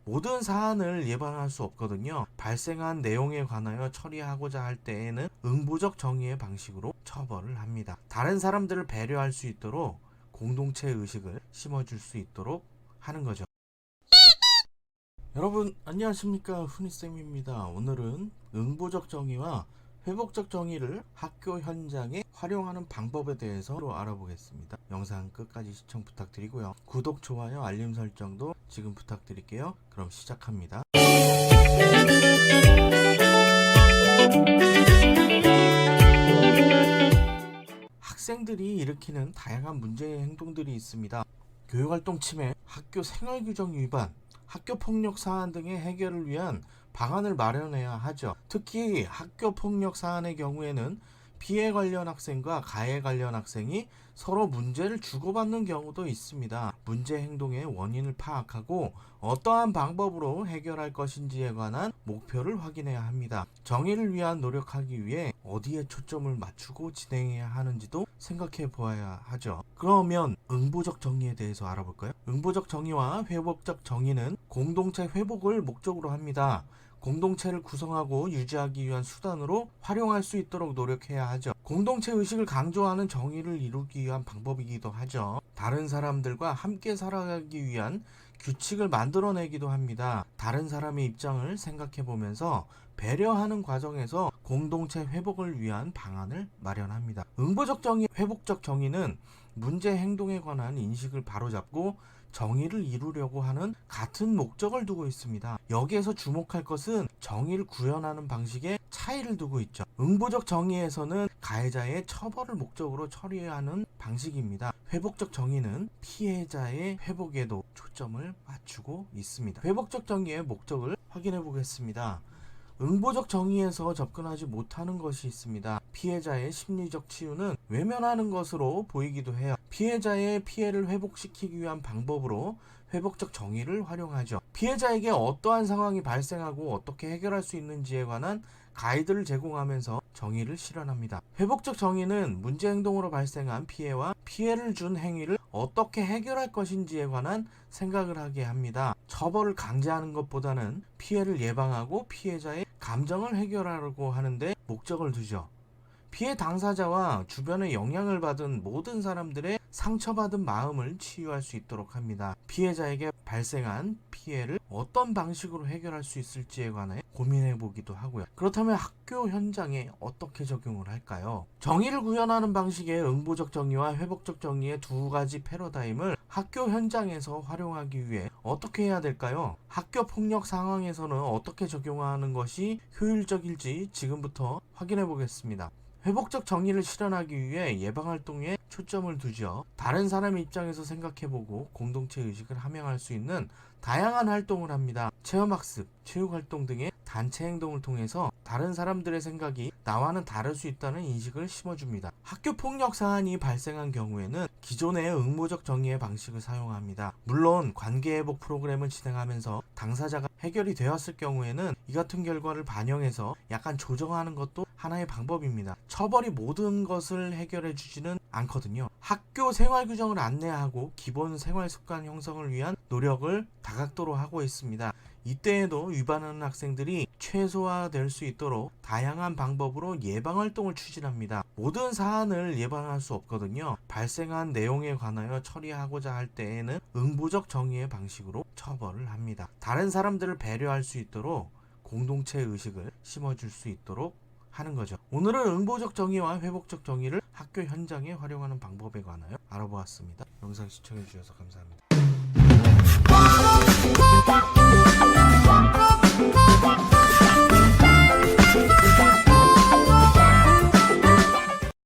모든 사안을 예방할 수 없거든요. 발생한 내용에 관하여 처리하고자 할 때에는 응보적 정의의 방식으로 처벌을 합니다. 다른 사람들을 배려할 수 있도록 공동체 의식을 심어줄 수 있도록 하는 거죠. 여러분 안녕하십니까, 훈이쌤입니다. 오늘은 응보적 정의와 회복적 정의를 학교 현장에 활용하는 방법에 대해서 알아보겠습니다. 영상 끝까지 시청 부탁드리고요. 구독, 좋아요, 알림 설정도 지금 부탁드릴게요. 그럼 시작합니다. 학생들이 일으키는 다양한 문제의 행동들이 있습니다. 교육활동 침해, 학교 생활규정 위반, 학교폭력 사안 등의 해결을 위한 방안을 마련해야 하죠. 특히 학교폭력 사안의 경우에는 피해 관련 학생과 가해 관련 학생이 서로 문제를 주고받는 경우도 있습니다. 문제 행동의 원인을 파악하고 어떠한 방법으로 해결할 것인지에 관한 목표를 확인해야 합니다. 정의를 위한 노력하기 위해 어디에 초점을 맞추고 진행해야 하는지도 생각해 보아야 하죠. 그러면 응보적 정의에 대해서 알아볼까요? 응보적 정의와 회복적 정의는 공동체 회복을 목적으로 합니다. 공동체를 구성하고 유지하기 위한 수단으로 활용할 수 있도록 노력해야 하죠. 공동체 의식을 강조하는 정의를 이루기 위한 방법이기도 하죠. 다른 사람들과 함께 살아가기 위한 규칙을 만들어내기도 합니다. 다른 사람의 입장을 생각해 보면서 배려하는 과정에서 공동체 회복을 위한 방안을 마련합니다. 응보적 정의, 회복적 정의는 문제 행동에 관한 인식을 바로잡고 정의를 이루려고 하는 같은 목적을 두고 있습니다. 여기에서 주목할 것은 정의를 구현하는 방식에 차이를 두고 있죠. 응보적 정의에서는 가해자의 처벌을 목적으로 처리하는 방식입니다. 회복적 정의는 피해자의 회복에도 초점을 맞추고 있습니다. 회복적 정의의 목적을 확인해 보겠습니다. 응보적 정의에서 접근하지 못하는 것이 있습니다. 피해자의 심리적 치유는 외면하는 것으로 보이기도 해요. 피해자의 피해를 회복시키기 위한 방법으로 회복적 정의를 활용하죠. 피해자에게 어떠한 상황이 발생하고 어떻게 해결할 수 있는지에 관한 가이드를 제공하면서 정의를 실현합니다. 회복적 정의는 문제 행동으로 발생한 피해와 피해를 준 행위를 어떻게 해결할 것인지에 관한 생각을 하게 합니다. 처벌을 강제하는 것보다는 피해를 예방하고 피해자의 감정을 해결하려고 하는데 목적을 두죠. 피해 당사자와 주변에 영향을 받은 모든 사람들의 상처받은 마음을 치유할 수 있도록 합니다. 피해자에게 발생한 피해를 어떤 방식으로 해결할 수 있을지에 관해 고민해 보기도 하고요. 그렇다면 학교 현장에 어떻게 적용을 할까요? 정의를 구현하는 방식의 응보적 정의와 회복적 정의의 두 가지 패러다임을 학교 현장에서 활용하기 위해 어떻게 해야 될까요? 학교 폭력 상황에서는 어떻게 적용하는 것이 효율적일지 지금부터 확인해 보겠습니다. 회복적 정의를 실현하기 위해 예방활동에 초점을 두죠. 다른 사람의 입장에서 생각해보고 공동체 의식을 함양할 수 있는 다양한 활동을 합니다. 체험학습, 체육활동 등의 단체 행동을 통해서 다른 사람들의 생각이 나와는 다를 수 있다는 인식을 심어줍니다. 학교 폭력 사안이 발생한 경우에는 기존의 응보적 정의의 방식을 사용합니다. 물론 관계회복 프로그램을 진행하면서 당사자가 해결이 되었을 경우에는 이 같은 결과를 반영해서 약간 조정하는 것도 하나의 방법입니다. 처벌이 모든 것을 해결해 주지는 않거든요. 학교 생활 규정을 안내하고 기본 생활 습관 형성을 위한 노력을 다각도로 하고 있습니다. 이때에도 위반하는 학생들이 최소화될 수 있도록 다양한 방법으로 예방 활동을 추진합니다. 모든 사안을 예방할 수 없거든요. 발생한 내용에 관하여 처리하고자 할 때에는 응보적 정의의 방식으로 처벌을 합니다. 다른 사람들을 배려할 수 있도록 공동체 의식을 심어줄 수 있도록 하는 거죠. 오늘은 응보적 정의와 회복적 정의를 학교 현장에 활용하는 방법에 관하여 알아보았습니다. 영상 시청해 주셔서 감사합니다.